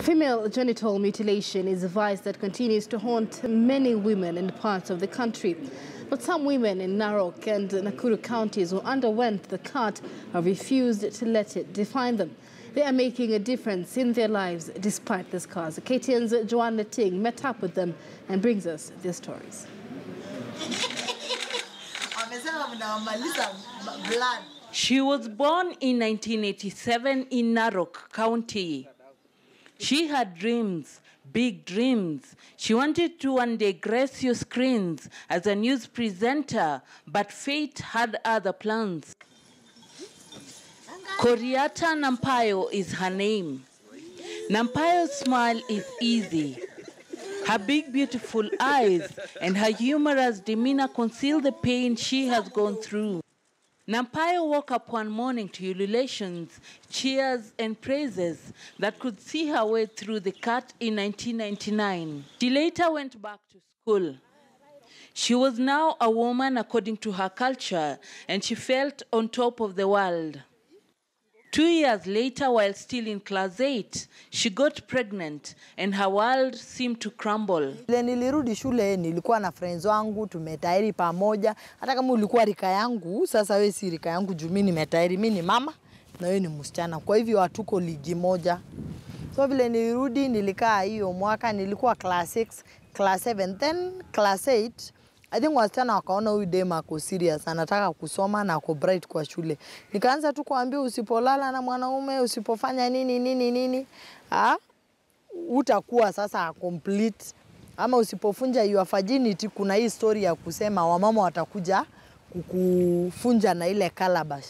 Female genital mutilation is a vice that continues to haunt many women in parts of the country. But some women in Narok and Nakuru counties who underwent the cut have refused to let it define them. They are making a difference in their lives despite the scars. KTN's Joanna Ting met up with them and brings us their stories. She was born in 1987 in Narok County. She had dreams, big dreams. She wanted to one day grace your screens as a news presenter, but fate had other plans. Koriata Nampayo is her name. Nampayo's smile is easy. Her big, beautiful eyes and her humorous demeanor conceal the pain she has gone through. Nampayo woke up one morning to ululations, cheers, and praises that could see her way through the cut in 1999. She later went back to school. She was now a woman according to her culture, and she felt on top of the world. 2 years later, while still in class 8, she got pregnant and her world seemed to crumble. Nilirudi shule, nilikuwa na friends wangu, tumetairi pamoja. Hata kama ulikuwa rika yangu, sasa wewe si rika yangu juu mimi nimetairi, mimi ni mama na wewe ni msichana. Kwa hivyo hatuko ligi moja. So vile nilirudi, nilikaa hiyo mwaka, nilikuwa class 6, class 7, then class 8. I think wasichana wakaona huyu dema ako serious, anataka kusoma na ako bright kwa shule. Nikaanza tu kuambia usipolala na mwanaume, usipofanya nini, utakuwa sasa complete. Ama usipofunja your virginity, kuna hii story ya kusema wamama watakuja kukufunja na ile calabash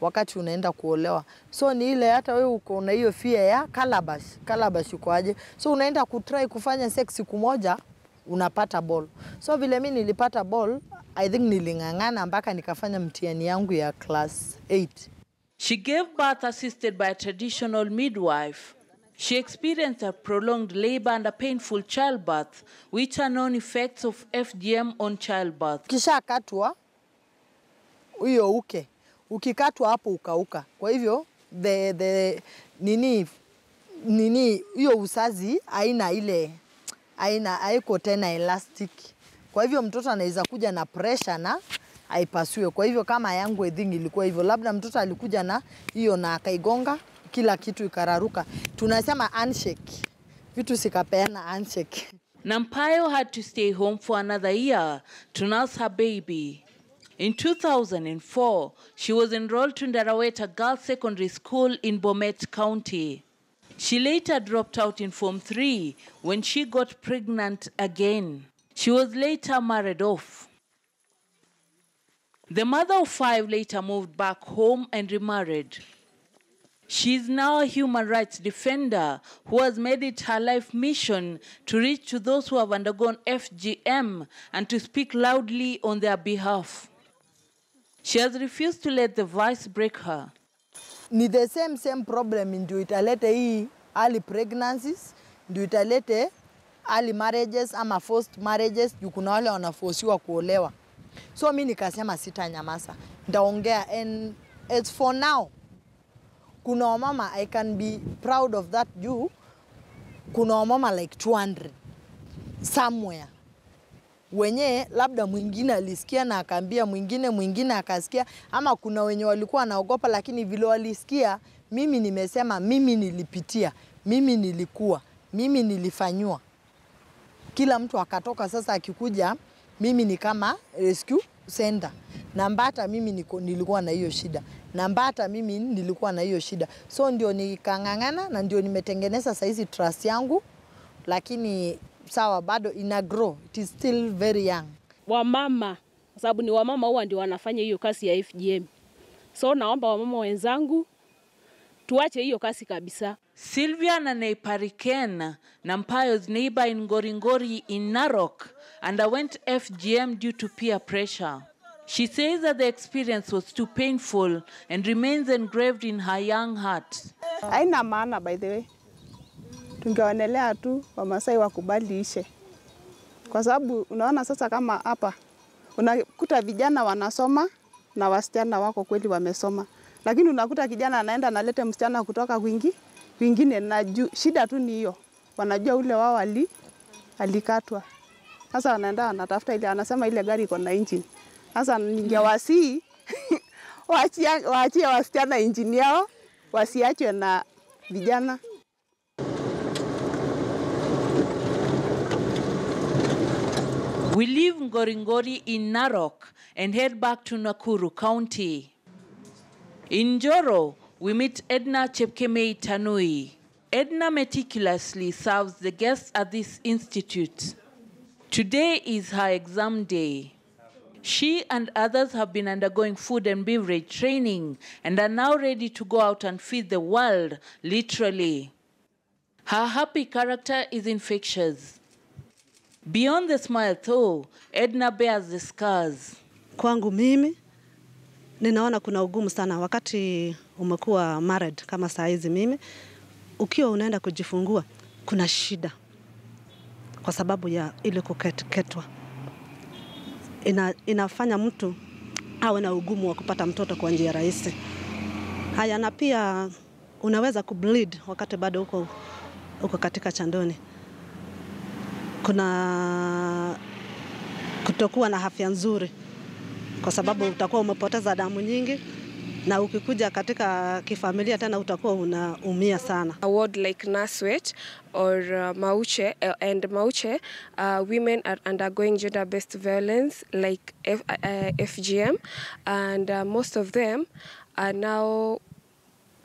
wakati unaenda kuolewa. So ni ile hata wewe uko na hiyo fear ya calabash uko aje. So unaenda kutry kufanya sex siku moja, unapata ball. So vile mimi nilipata ball, I think nilingangana mpaka nikafanya mtihani yangu ya class 8. She gave birth assisted by a traditional midwife. She experienced a prolonged labor and a painful childbirth, which are known effects of Fgm on childbirth. Kisha katwa, huyo ukikatwa hapo ukauka. Kwa hivyo, hiyo uzazi haiko tena elastic. Kwa hivyo mtoto anaweza kuja na pressure na haipasue. Kwa hivyo kama yangu ilikuwa hivyo, labda mtoto alikuja na hiyo na akaigonga, kila kitu ikararuka. Tunasema handshake. Vitu sikapeana handshake. Nampayo had to stay home for another year to nurse her baby. In 2004, she was enrolled to Ndaraweta Girls Secondary School in Bomet County. She later dropped out in Form 3 when she got pregnant again. She was later married off. The mother of 5 later moved back home and remarried. She is now a human rights defender who has made it her life mission to reach to those who have undergone Fgm and to speak loudly on their behalf. She has refused to let the vice break her. Ni the same problem ndio italete hii early pregnancies, ndio italete early marriages ama forced marriages, kuna wale wanaforsiwa kuolewa. So mimi nikasema sitanyamaza, ndaongea. And as for now, kuna wamama, I can be proud of that juu, kuna wamama like 200 somewhere. Wenye labda mwingine alisikia na akaambia mwingine akasikia, ama kuna wenye walikuwa naogopa lakini vile walisikia, mimi nimesema, mimi nilipitia, mimi nilikuwa, mimi nilifanywa. Kila mtu akatoka sasa akikuja, mimi ni kama rescue center. Nambata mimi nilikuwa na hiyo shida. Nambata mimi nilikuwa na hiyo shida. So ndio nikangangana na ndio nimetengeneza saizi trust yangu, lakini sawa bado ina grow. It is still very young. Wamama, kwa sababu ni wamama huwa ndio wanafanya hiyo kasi ya Fgm. So naomba wamama wenzangu tuache hiyo kasi kabisa. Sylvia Nanepariken, Nampayo's neighbor in Goringori in Narok, underwent Fgm due to peer pressure. She says that the experience was too painful and remains engraved in her young heart. Haina maana by the way. Tungeonelea tu Wamasai wakubali ishe. Kwa sababu unaona sasa kama hapa unakuta vijana wanasoma na wasichana wako kweli wamesoma. Lakini unakuta kijana anaenda analete msichana kutoka wengine na shida tu ni hiyo, wanajua ule wao alikatwa. Sasa wanaenda wanatafuta ile, anasema ile gari iko na engine. Sasa ningewasii waachie wasichana engine yao, wasiachwe na vijana. We leave Ngoringori in Narok and head back to Nakuru County. In Njoro, we meet Edna Chepkemei Tanui. Edna meticulously serves the guests at this institute. Today is her exam day. She and others have been undergoing food and beverage training and are now ready to go out and feed the world, literally. Her happy character is infectious. Beyond the smile though, Edna bears the scars. Kwangu mimi, ninaona kuna ugumu sana wakati umekuwa married kama saa hizi mimi. Ukiwa unaenda kujifungua, kuna shida. Kwa sababu ya ile kuketwa. Inafanya mtu awe na ugumu wa kupata mtoto kwa njia rahisi. Haya, na pia unaweza kubleed wakati bado uko katika chandoni. Kuna kutokuwa na afya nzuri kwa sababu utakuwa umepoteza damu nyingi, na ukikuja katika kifamilia tena utakuwa unaumia sana. A ward like Naswet or Mauche, and Mauche, women are undergoing gender-based violence like FGM, and most of them are now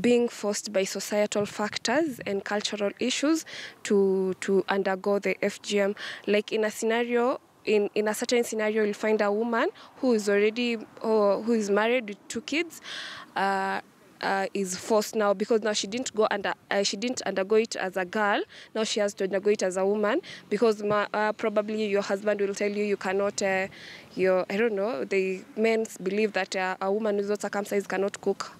being forced by societal factors and cultural issues to undergo the FGM. Like in a scenario, in a certain scenario, you'll find a woman who is married with 2 kids, is forced now because now she didn't undergo it as a girl. Now she has to undergo it as a woman because probably your husband will tell you cannot. I don't know. The men believe that a woman who is not circumcised cannot cook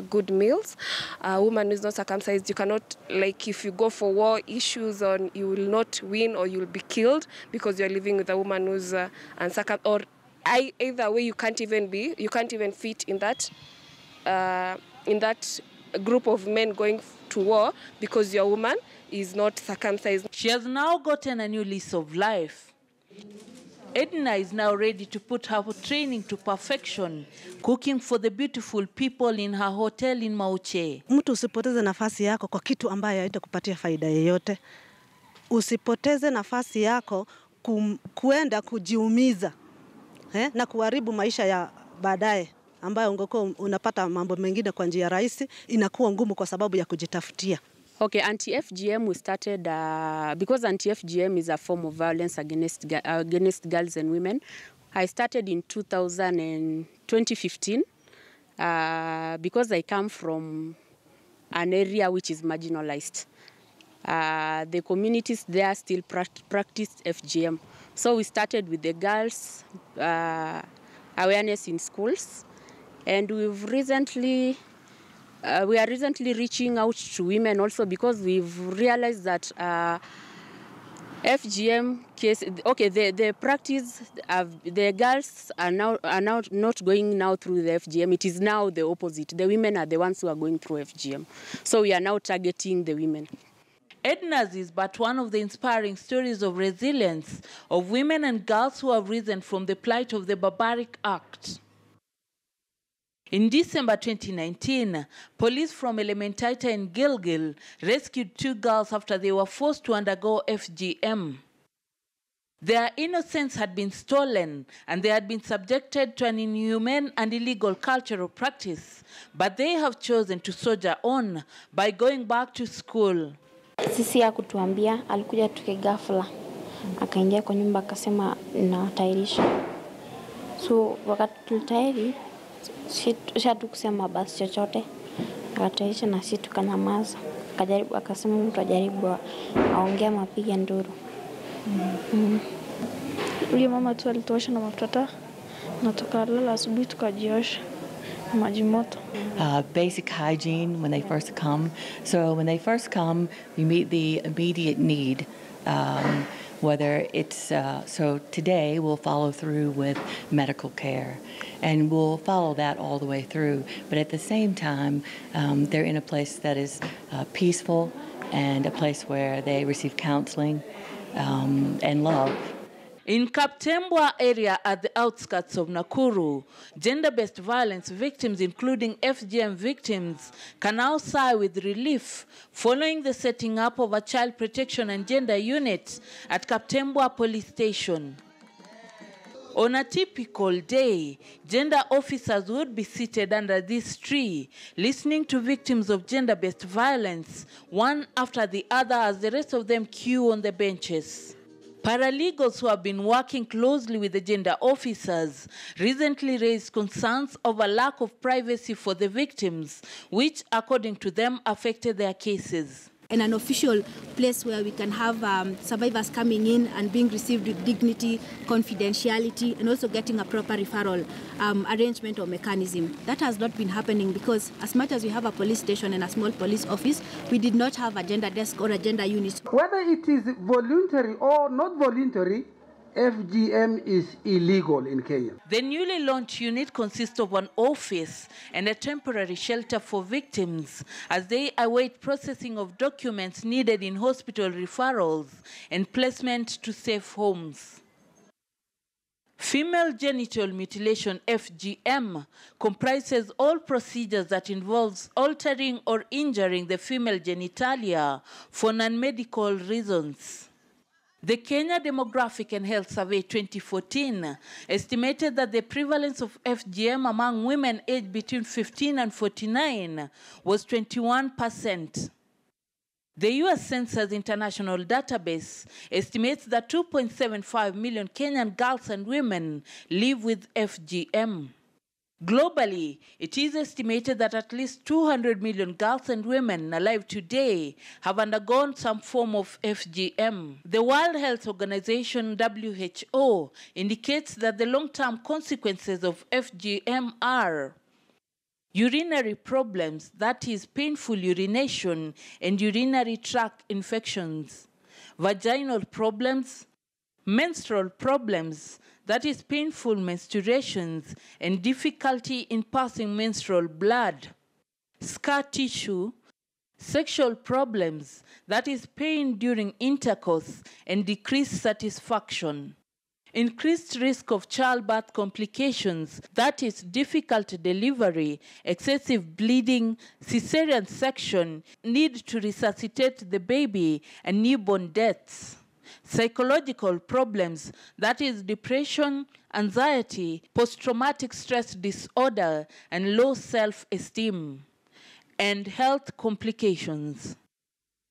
good meals. A woman who is not circumcised, you cannot, like if you go for war issues, on you will not win or you will be killed because you are living with a woman who's uncircumcised. Or either way, you can't even fit in that group of men going to war because your woman is not circumcised. She has now gotten a new lease of life. Edna is now ready to put her training to perfection, cooking for the beautiful people in her hotel in Mauche. Mtu usipoteze nafasi yako kwa kitu ambayo haitakupatia faida yoyote. Usipoteze nafasi yako kuenda kujiumiza na kuharibu maisha ya baadaye ambayo ungekuwa unapata mambo mengine kwa njia rahisi, inakuwa ngumu kwa sababu ya kujitafutia. Okay, anti-FGM we started because anti-FGM is a form of violence against girls and women. I started in 2015 because I come from an area which is marginalized. The communities there still practice FGM. So we started with the girls, awareness in schools, and we are recently reaching out to women also because we've realized that FGM case, okay, the practice of the girls are now not going now through the FGM. It is now the opposite. The women are the ones who are going through FGM. So we are now targeting the women. Edna's is but one of the inspiring stories of resilience of women and girls who have risen from the plight of the barbaric act. In December 2019, police from Elementaita in Gilgil rescued 2 girls after they were forced to undergo FGM. Their innocence had been stolen and they had been subjected to an inhumane and illegal cultural practice, but they have chosen to soldier on by going back to school. Sisi ya kutuambia, alikuja tukigafla, akaingia kwa nyumba akasema natairisha. So wakati tulitairi, shatu kusema basi chochote, akatairisha na sisi tukanyamaza. Akajaribu akasema mtu ajaribu aongea mapiga nduru. Yule mama tu alituosha na mafuta na tukalala asubuhi tukajiosha maji moto. Basic hygiene when they first come. So when they first come, we meet the immediate need. whether it's, so today we'll follow through with medical care, and we'll follow that all the way through. But at the same time, they're in a place that is peaceful and a place where they receive counseling and love. In Kaptembwa area at the outskirts of Nakuru, gender-based violence victims, including FGM victims, can now sigh with relief following the setting up of a child protection and gender unit at Kaptembwa police station. On a typical day, gender officers would be seated under this tree, listening to victims of gender-based violence, one after the other as the rest of them queue on the benches. Paralegals who have been working closely with the gender officers recently raised concerns over lack of privacy for the victims, which, according to them, affected their cases. And an official place where we can have survivors coming in and being received with dignity, confidentiality, and also getting a proper referral arrangement or mechanism. That has not been happening because as much as we have a police station and a small police office, we did not have a gender desk or a gender unit. Whether it is voluntary or not voluntary, FGM is illegal in Kenya. The newly launched unit consists of an office and a temporary shelter for victims as they await processing of documents needed in hospital referrals and placement to safe homes. Female genital mutilation, FGM, comprises all procedures that involves altering or injuring the female genitalia for non-medical reasons. The Kenya Demographic and Health Survey 2014 estimated that the prevalence of FGM among women aged between 15 and 49 was 21%. The U.S. Census International Database estimates that 2.75 million Kenyan girls and women live with FGM. Globally, it is estimated that at least 200 million girls and women alive today have undergone some form of FGM. The World Health Organization, WHO, indicates that the long-term consequences of FGM are urinary problems, that is painful urination and urinary tract infections, vaginal problems, menstrual problems, that is painful menstruations and difficulty in passing menstrual blood, scar tissue, sexual problems, that is pain during intercourse and decreased satisfaction, increased risk of childbirth complications, that is difficult delivery, excessive bleeding, cesarean section, need to resuscitate the baby, and newborn deaths. Psychological problems, that is depression, anxiety, post-traumatic stress disorder, and low self-esteem, and health complications.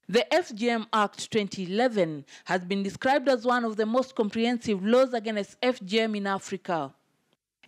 The Fgm Act 2011 has been described as one of the most comprehensive laws against FGM in Africa.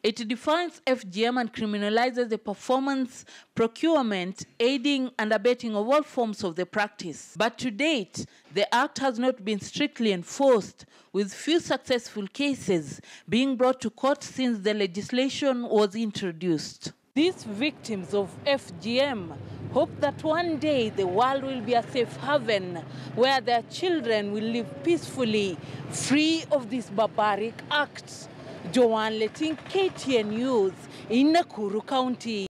It defines FGM and criminalizes the performance, procurement, aiding, and abetting of all forms of the practice. But to date, the Act has not been strictly enforced, with few successful cases being brought to court since the legislation was introduced. These victims of FGM hope that one day the world will be a safe haven where their children will live peacefully, free of these barbaric acts. Joanne Letting, KTN News in Nakuru County.